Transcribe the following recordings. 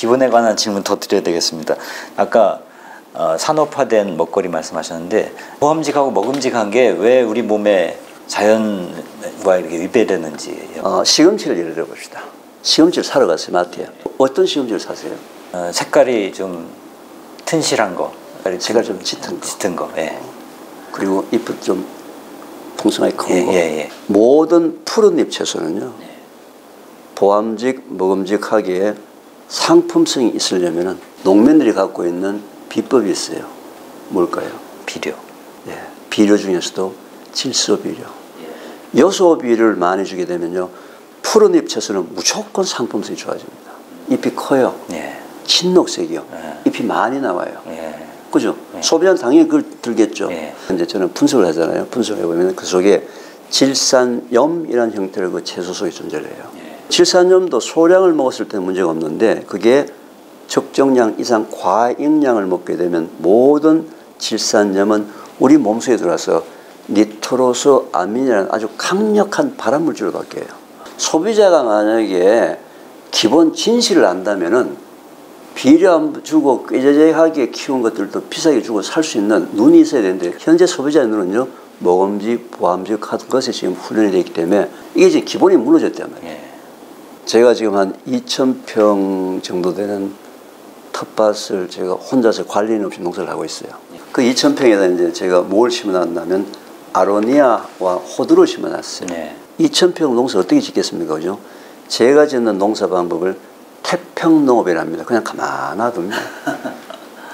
기본에 관한 질문 더 드려야 되겠습니다. 아까 산업화된 먹거리 말씀하셨는데 보암직하고 먹음직한 게 왜 우리 몸에 자연과 이렇게 위배되는지. 시금치를 예를 들어봅시다. 시금치를 사러 갔어요, 마트에. 어떤 시금치를 사세요? 색깔이 좀 튼실한 거. 색깔 좀 짙은 거. 예. 그리고 잎은 좀 풍성하게 큰 거. 예. 모든 푸른잎 채소는요. 보암직, 먹음직하기에 상품성이 있으려면 농민들이 갖고 있는 비법이 있어요. 뭘까요? 비료. 예. 비료 중에서도 질소 비료. 요소 비료를 많이 주게 되면요. 푸른잎 채소는 무조건 상품성이 좋아집니다. 잎이 커요. 예. 진녹색이요. 예. 잎이 많이 나와요. 예. 그죠? 예. 소비자는 당연히 그걸 들겠죠. 예. 근데 저는 분석을 하잖아요. 분석을 해보면 그 속에 질산염이라는 형태의 그 채소 속에 존재를 해요. 예. 질산염도 소량을 먹었을 때는 문제가 없는데 그게 적정량 이상 과잉량을 먹게 되면 모든 질산염은 우리 몸속에 들어와서 니트로스 아민이라는 아주 강력한 발암물질로 바뀌어요. 소비자가 만약에 기본 진실을 안다면은 비료 안 주고 꾀재재하게 키운 것들도 비싸게 주고 살 수 있는 눈이 있어야 되는데 현재 소비자의 눈은요 먹음직, 보암직 하는 것에 지금 훈련이 되기 때문에 이게 지금 기본이 무너졌단 말이에요. 예. 제가 지금 한 2,000평 정도 되는 텃밭을 제가 혼자서 관리인 없이 농사를 하고 있어요. 그 2,000평에다 이제 제가 뭘 심어놨냐면 아로니아와 호두를 심어놨어요. 예. 2,000평 농사 어떻게 짓겠습니까? 그죠? 제가 짓는 농사 방법을 태평농업이랍니다. 그냥 가만 놔둡니다.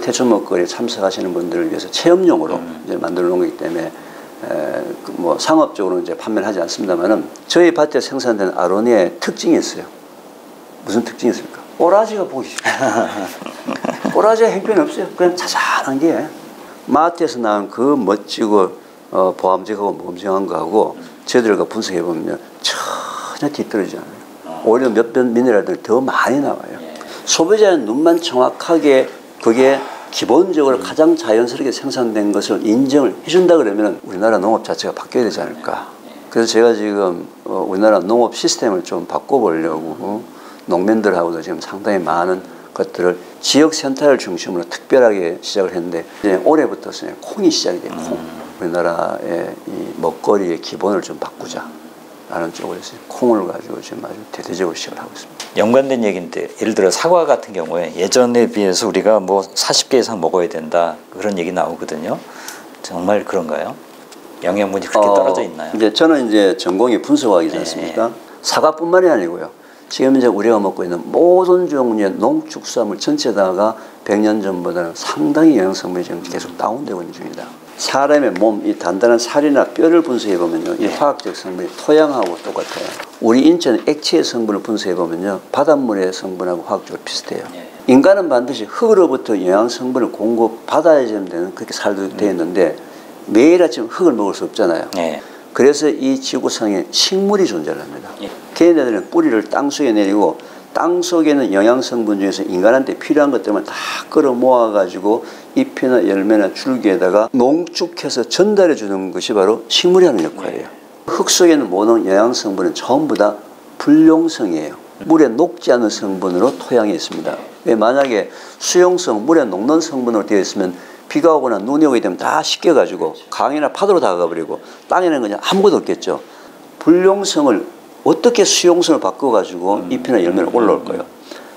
태초 먹거리에 참석하시는 분들을 위해서 체험용으로 이제 만들어 놓은 거기 때문에 뭐 상업적으로 이제 판매를 하지 않습니다만은 저희 밭에 생산되는 아로니아의 특징이 있어요. 무슨 특징이 있습니까? 꼬라지가 보기 싫어요. 꼬라지가 형편이 없어요. 그냥 자잘한 게 마트에서 나온 그 멋지고 보암직하고 먹음직한 거하고 저희들과 분석해 보면 전혀 뒤떨어지지 않아요. 오히려 몇몇 미네랄들이 더 많이 나와요. 소비자의 눈만 정확하게 그게 기본적으로 가장 자연스럽게 생산된 것을 인정을 해준다 그러면 우리나라 농업 자체가 바뀌어야 되지 않을까. 그래서 제가 지금 우리나라 농업 시스템을 좀 바꿔보려고 농민들하고도 지금 상당히 많은 것들을 지역센터를 중심으로 특별하게 시작을 했는데 이제 올해부터 콩이 시작이 돼요. 콩. 우리나라의 이 먹거리의 기본을 좀 바꾸자 라는 쪽에서 콩을 가지고 지금 아주 대대적으로 시작을 하고 있습니다. 연관된 얘기인데 예를 들어 사과 같은 경우에 예전에 비해서 우리가 뭐 40개 이상 먹어야 된다 그런 얘기 나오거든요. 정말 그런가요? 영양분이 그렇게 떨어져 있나요? 이제 저는 이제 전공이 분석학이지 않습니까? 사과뿐만이 아니고요. 지금 이제 우리가 먹고 있는 모든 종류의 농축수화물 전체다가 100년 전보다는 상당히 영양성분이 지금 계속 다운되고 있는 중이다. 사람의 몸, 이 단단한 살이나 뼈를 분석해 보면요, 이 화학적 성분이 토양하고 똑같아요. 우리 인체는 액체의 성분을 분석해 보면요, 바닷물의 성분하고 화학적으로 비슷해요. 인간은 반드시 흙으로부터 영양 성분을 공급받아야 되는 그렇게 살도 되어 있는데 매일 아침 흙을 먹을 수 없잖아요. 그래서 이 지구상에 식물이 존재를 합니다. 걔네들은 뿌리를 땅속에 내리고 땅 속에는 영양 성분 중에서 인간한테 필요한 것들만 다 끌어 모아 가지고 잎이나 열매나 줄기에다가 농축해서 전달해 주는 것이 바로 식물이 하는 역할이에요. 흙 속에는 모든 영양 성분은 전부 다 불용성이에요. 물에 녹지 않은 성분으로 토양에 있습니다. 만약에 수용성, 물에 녹는 성분으로 되어 있으면 비가 오거나 눈이 오게 되면 다 씻겨가지고 강이나 파도로 다가가 버리고 땅에는 그냥 아무것도 없겠죠. 불용성을 어떻게 수용성을 바꿔가지고 잎이나 열매를 올라올 거예요.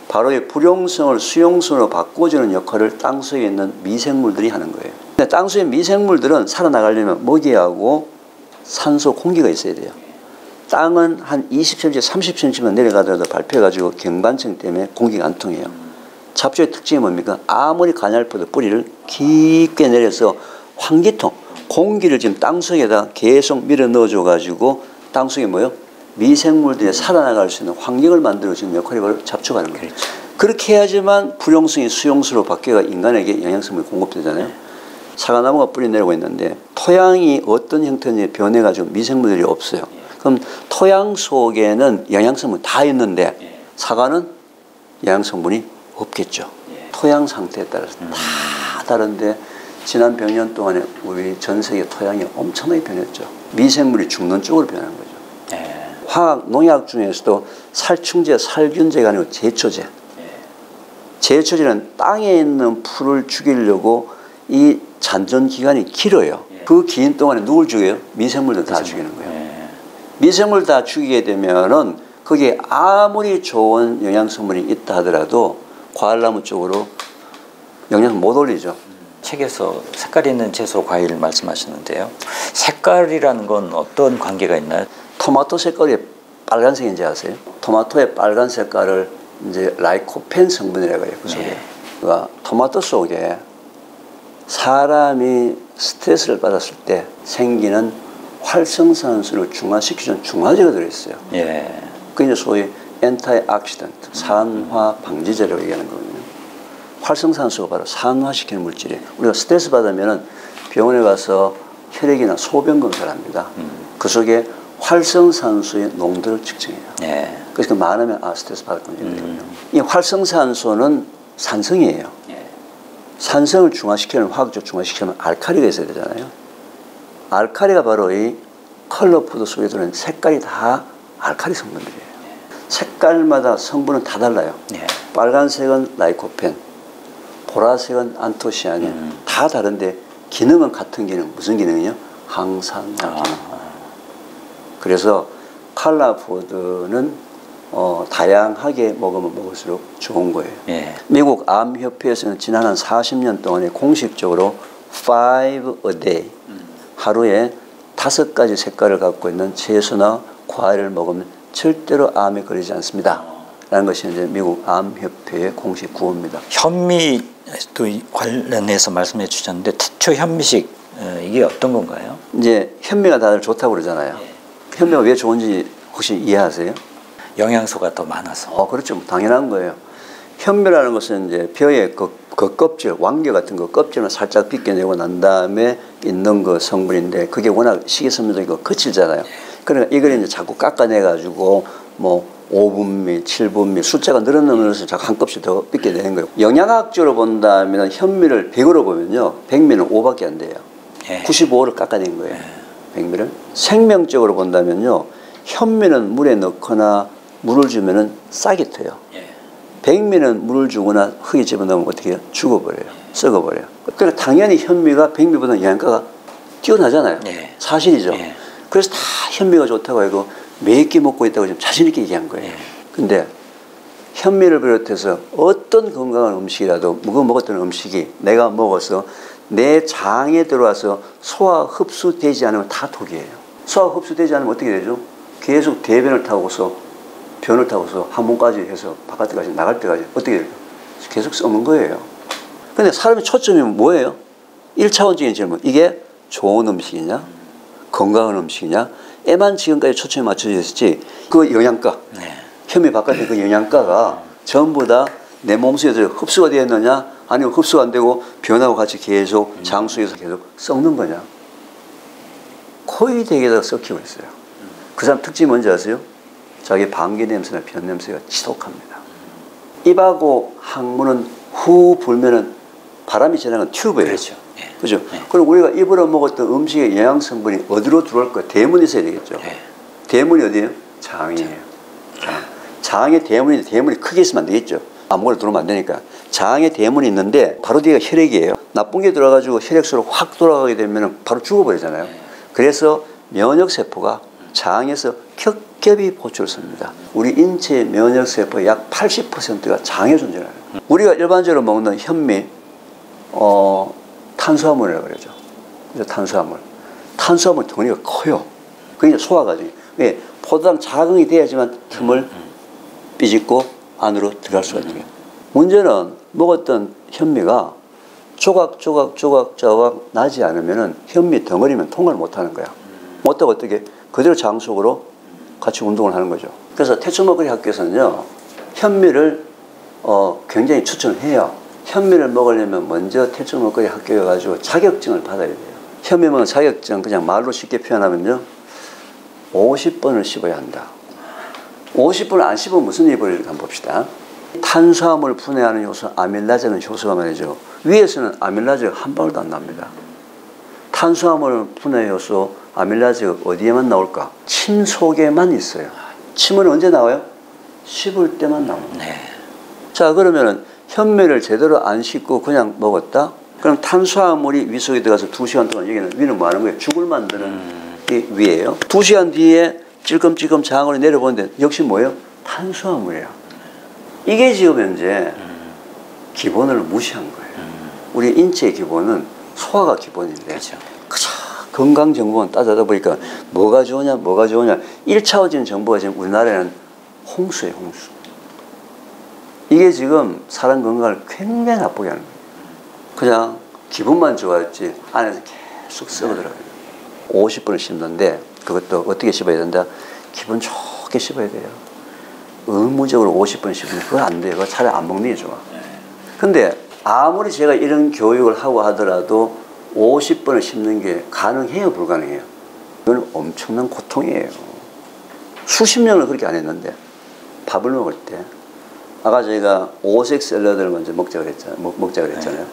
바로 이 불용성을 수용성으로 바꿔주는 역할을 땅속에 있는 미생물들이 하는 거예요. 근데 땅속의 미생물들은 살아나가려면 먹이하고 산소, 공기가 있어야 돼요. 땅은 한 20cm, 30cm만 내려가더라도 밟혀가지고 경반층 때문에 공기가 안 통해요. 잡초의 특징이 뭡니까? 아무리 가냘퍼도 뿌리를 깊게 내려서 환기통, 공기를 지금 땅속에다 계속 밀어 넣어줘가지고 땅속에 뭐요? 미생물들이 살아나갈 수 있는 환경을 만들어주는 역할이 바로 잡초가 하는 거예요. 그렇죠. 그렇게 해야지만 불용성이 수용수로 바뀌어 인간에게 영양성이 공급되잖아요. 사과나무가 뿌리 내리고 있는데 토양이 어떤 형태인지 변해가지고 미생물들이 없어요. 그럼 토양 속에는 영양성분이 다 있는데 사과는 영양성분이 없겠죠. 토양 상태에 따라서 다 다른데 지난 100년 동안에 우리 전 세계 토양이 엄청나게 변했죠. 미생물이 죽는 쪽으로 변한 거죠. 화학 농약 중에서도 살충제, 살균제가 아니고 제초제. 제초제는 땅에 있는 풀을 죽이려고 이 잔존 기간이 길어요. 그 긴 동안에 누굴 죽여요? 미생물들 다 죽이는 거예요. 미생물 다 죽이게 되면은 거기에 아무리 좋은 영양성분이 있다 하더라도 과일나무 쪽으로 영양 못 올리죠. 책에서 색깔 있는 채소, 과일 말씀하셨는데요. 색깔이라는 건 어떤 관계가 있나요? 토마토 색깔이 빨간색인지 아세요? 토마토의 빨간 색깔을 이제 라이코펜 성분이라고 해요. 그 속에. 그러니까 토마토 속에 사람이 스트레스를 받았을 때 생기는 활성산소를 중화시키는 중화제가 들어있어요. 예. 그게 이제 소위 엔타이옥시던트, 산화 방지제라고 얘기하는 거거든요. 활성산소가 바로 산화시키는 물질이에요. 우리가 스트레스 받으면 병원에 가서 혈액이나 소변 검사를 합니다. 그 속에 활성산소의 농도를 측정해요. 예. 그래서 많으면 스트레스 받았군요. 이 활성산소는 산성이에요. 산성을 중화시키는 화학적 중화시키면 알칼리가 있어야 되잖아요. 알칼리가 바로 이 컬러푸드 속에 들어있는 색깔이 다 알칼리 성분들이에요. 색깔마다 성분은 다 달라요. 빨간색은 라이코펜, 보라색은 안토시아닌, 다 다른데 기능은 같은 기능. 무슨 기능이요? 항산화 기능. 그래서 컬러푸드는 다양하게 먹으면 먹을수록 좋은 거예요. 미국 암협회에서는 지난 한 40년 동안에 공식적으로 5 a day, 하루에 5가지 색깔을 갖고 있는 채소나 과일을 먹으면 절대로 암에 걸리지 않습니다. 라는 것이 이제 미국 암협회의 공식 구호입니다. 현미도 관련해서 말씀해 주셨는데 태초 현미식 이게 어떤 건가요? 이제 현미가 다들 좋다고 그러잖아요. 현미가 왜 좋은지 혹시 이해하세요? 영양소가 더 많아서. 그렇죠. 당연한 거예요. 현미라는 것은 이제 벼의 그 껍질, 왕겨 같은 거 껍질만 살짝 벗겨내고 난 다음에 있는 그 성분인데 그게 워낙 식이섬유적이고 거칠잖아요. 그러니까 이걸 이제 자꾸 깎아내가지고 뭐 5분미, 7분미 숫자가 늘어나면서 자꾸 한 껍질 더 벗겨내는 거예요. 영양학적으로 본다면 현미를 100으로 보면요. 100미는 5밖에 안 돼요. 95를 깎아낸 거예요. 100미를. 생명적으로 본다면요. 현미는 물에 넣거나 물을 주면은 싹이 트요. 100미는 물을 주거나 흙에 집어넣으면 어떻게 해요? 죽어버려요. 썩어버려요. 그러니까 당연히 현미가 100미보다 영양가가 뛰어나잖아요. 사실이죠. 그래서 다 현미가 좋다고 하고 몇 개 먹고 있다고 지금 자신있게 얘기한 거예요. 근데 현미를 비롯해서 어떤 건강한 음식이라도 그거 먹었던 음식이 내가 먹어서 내 장에 들어와서 소화 흡수되지 않으면 다 독이에요. 소화 흡수되지 않으면 어떻게 되죠? 계속 대변을 타고서 변을 타고서 항문까지 해서 바깥까지 나갈 때까지 어떻게 돼요? 계속 썩는 거예요. 근데 사람의 초점이 뭐예요? 1차원적인 질문. 이게 좋은 음식이냐? 건강한 음식이냐? 에만 지금까지 초점이 맞춰져 있었지. 그 영양가, 현미 바깥에 그 영양가가 전부 다 내 몸속에 흡수가 되었느냐? 아니면 흡수가 안 되고 변하고 같이 계속 장수에서 계속 썩는 거냐? 거의 대개다 썩히고 있어요. 그 사람 특징이 뭔지 아세요? 자기 방귀 냄새나 변 냄새가 지독합니다. 입하고 항문은 후 불면은 바람이 지나가는 튜브예요. 그렇죠. 그죠? 그럼 우리가 입으로 먹었던 음식의 영양성분이 어디로 들어올 거예요? 대문에 있어야 되겠죠. 대문이 어디예요? 장이에요. 장의 대문이 크게 있으면 안 되겠죠. 아무거나 들어오면 안 되니까. 장의 대문이 있는데 바로 뒤가 혈액이에요. 나쁜 게 들어가지고 혈액수로 확 돌아가게 되면 바로 죽어버리잖아요. 그래서 면역세포가 장에서 겹겹이 보초를 씁니다. 우리 인체의 면역세포의 약 80%가 장에 존재해요. 우리가 일반적으로 먹는 현미, 탄수화물이라고 그러죠. 탄수화물. 탄수화물 덩어리가 커요. 그게 소화 과정이에요. 왜? 포도당 자극이 돼야지만 틈을 삐집고 안으로 들어갈 수가 있는 거예요. 문제는 먹었던 현미가 조각 나지 않으면 현미 덩어리면 통과를 못 하는 거야. 못하고 어떻게? 그대로 장 속으로 같이 운동을 하는 거죠. 그래서 태초먹거리 학교에서는요, 현미를 굉장히 추천을 해요. 현미를 먹으려면 먼저 태초먹거리 학교에 가지고 자격증을 받아야 돼요. 현미 먹는 자격증 그냥 말로 쉽게 표현하면요, 50번을 씹어야 한다. 50번을 안 씹으면 무슨 일이 벌어질까 한번 봅시다. 탄수화물 분해하는 효소 아밀라제는 효소가 말이죠. 위에서는 아밀라제가 한 방울도 안 납니다. 탄수화물 분해 효소 아밀라제가 어디에만 나올까? 침 속에만 있어요. 침은 언제 나와요? 씹을 때만 나옵니다. 자, 그러면은 현미를 제대로 안 씻고 그냥 먹었다? 그럼 탄수화물이 위 속에 들어가서 2시간 동안 여기는 위는 뭐 하는 거예요? 죽을 만드는 이 위예요. 2시간 뒤에 찔끔찔끔 장으로 내려보는데 역시 뭐예요? 탄수화물이에요. 이게 지금 현재 기본을 무시한 거예요. 우리 인체의 기본은 소화가 기본인데 그렇죠. 건강 정보만 따져다 보니까 뭐가 좋으냐 1차원적인 정보가 지금 우리나라에는 홍수예요. 홍수. 이게 지금 사람 건강을 굉장히 나쁘게 하는 거예요. 그냥 기분만 좋았지 안에서 계속 썩어들어가요. 50분을 씹는데 그것도 어떻게 씹어야 된다? 기분 좋게 씹어야 돼요. 의무적으로 50분 씹으면 그건 안 돼요. 그거 차라리 안 먹는 게 좋아. 근데 아무리 제가 이런 교육을 하고 하더라도 50번을 씹는 게 가능해요? 불가능해요? 이건 엄청난 고통이에요. 수십 년을 그렇게 안 했는데 밥을 먹을 때 아까 저희가 오색 샐러드를 먼저 먹자 그랬잖아요.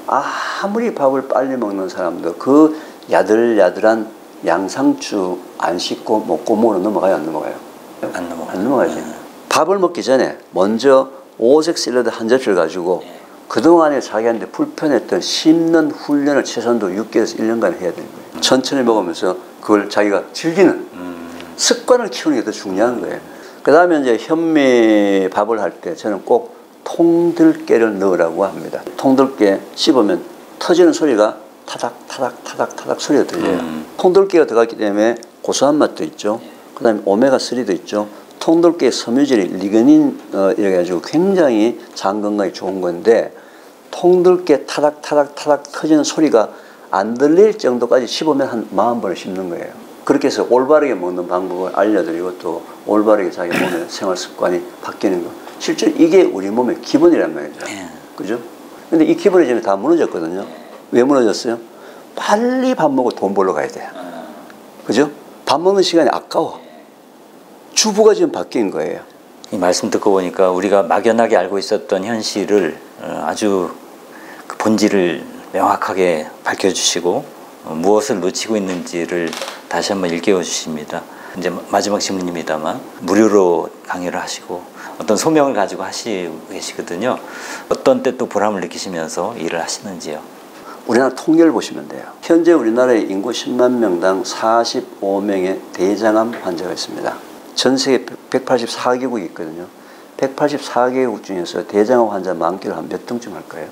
아무리 밥을 빨리 먹는 사람도 그 야들야들한 양상추 안 씻고 먹고 먹으러 넘어가요? 안 넘어가요? 안 넘어가지. 밥을 먹기 전에 먼저 오색 샐러드 한 접시를 가지고 그동안에 자기한테 불편했던 씹는 훈련을 최소한도 6개월에서 1년간 해야 되는 거예요. 천천히 먹으면서 그걸 자기가 즐기는 습관을 키우는 게 더 중요한 거예요. 그 다음에 이제 현미 밥을 할 때 저는 꼭 통들깨를 넣으라고 합니다. 통들깨 씹으면 터지는 소리가 타닥타닥 소리가 들려요. 통들깨가 들어갔기 때문에 고소한 맛도 있죠. 그 다음에 오메가3도 있죠. 통들깨 섬유질이 리그닌 이래 가지고 굉장히 장 건강에 좋은 건데 통들깨 타닥 터지는 소리가 안 들릴 정도까지 씹으면 한 40번을 씹는 거예요. 그렇게 해서 올바르게 먹는 방법을 알려드리고 또 올바르게 자기 몸의 생활 습관이 바뀌는 거. 실제로 이게 우리 몸의 기본이란 말이죠. 그죠? 근데 이 기본이 지금 다 무너졌거든요. 왜 무너졌어요? 빨리 밥 먹고 돈 벌러 가야 돼요. 그죠? 밥 먹는 시간이 아까워. 주부가 지금 바뀐 거예요. 이 말씀 듣고 보니까 우리가 막연하게 알고 있었던 현실을 아주 그 본질을 명확하게 밝혀주시고 무엇을 놓치고 있는지를 다시 한번 일깨워 주십니다. 이제 마지막 질문입니다만 무료로 강의를 하시고 어떤 소명을 가지고 하시고 계시거든요. 어떤 때 또 보람을 느끼시면서 일을 하시는지요? 우리나라 통계를 보시면 돼요. 현재 우리나라의 인구 10만 명당 45명의 대장암 환자가 있습니다. 전 세계 184개국이 있거든요. 184개국 중에서 대장암 환자 많기를 한 몇 등쯤 할까요?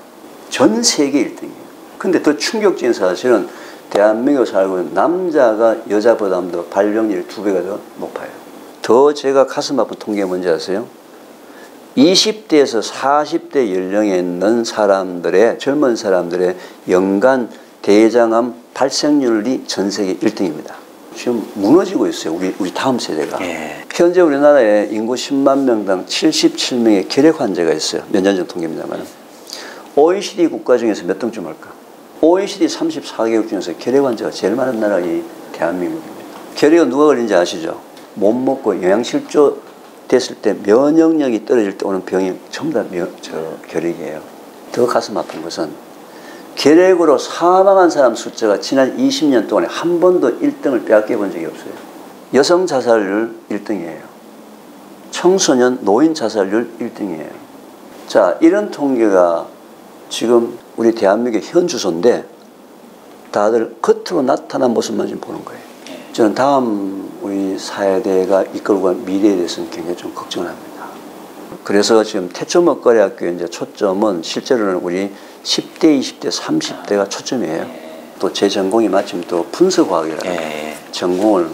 전 세계 1등이에요. 근데 더 충격적인 사실은 대한민국에 살고 있는 남자가 여자보다도 발병률이 2배가 더 높아요. 더 제가 가슴 아픈 통계가 뭔지 아세요? 20대에서 40대 연령에 있는 사람들의 젊은 사람들의 연간 대장암 발생률이 전 세계 1등입니다. 지금 무너지고 있어요. 우리 다음 세대가. 현재 우리나라에 인구 10만 명당 77명의 결핵 환자가 있어요. 몇 년 전 통계입니다만. OECD 국가 중에서 몇 등쯤 할까? OECD 34개국 중에서 결핵 환자가 제일 많은 나라가 이 대한민국입니다. 결핵은 누가 걸린지 아시죠? 못 먹고 영양실조 됐을 때 면역력이 떨어질 때 오는 병이 전부 다 결핵이에요. 더 가슴 아픈 것은 결핵으로 사망한 사람 숫자가 지난 20년 동안에 한 번도 1등을 빼앗겨 본 적이 없어요. 여성 자살률 1등이에요. 청소년 노인 자살률 1등이에요. 자, 이런 통계가 지금 우리 대한민국의 현 주소인데 다들 겉으로 나타난 모습만 지금 보는 거예요. 저는 다음 우리 사회대가 이끌고 갈 미래에 대해서는 굉장히 좀 걱정을 합니다. 그래서 지금 태초먹거리학교 이제 초점은 실제로는 우리 10대, 20대, 30대가 초점이에요. 또 제 전공이 마침 또 분석과학이라는 전공을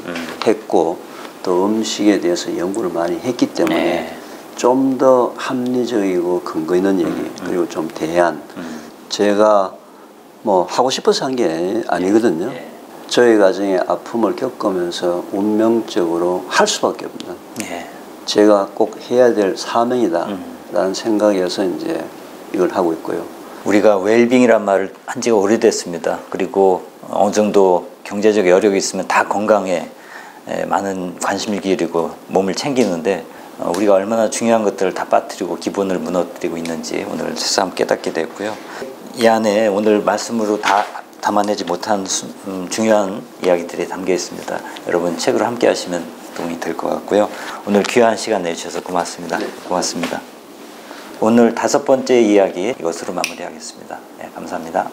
했고 또 음식에 대해서 연구를 많이 했기 때문에 좀 더 합리적이고 근거 있는 얘기 그리고 좀 대안 제가 뭐 하고 싶어서 한 게 아니거든요. 저희 가정의 아픔을 겪으면서 운명적으로 할 수밖에 없는 제가 꼭 해야 될 사명이다 라는 생각이어서 이제 이걸 하고 있고요. 우리가 웰빙이란 말을 한 지가 오래됐습니다. 그리고 어느 정도 경제적 여력이 있으면 다 건강에 많은 관심을 기울이고 몸을 챙기는데 우리가 얼마나 중요한 것들을 다 빠뜨리고 기본을 무너뜨리고 있는지 오늘 새삼 깨닫게 됐고요. 이 안에 오늘 말씀으로 다 담아내지 못한 중요한 이야기들이 담겨 있습니다. 여러분 책으로 함께 하시면 도움이 될 것 같고요. 오늘 귀한 시간 내주셔서 고맙습니다. 고맙습니다. 오늘 5번째 이야기 이것으로 마무리하겠습니다. 네, 감사합니다.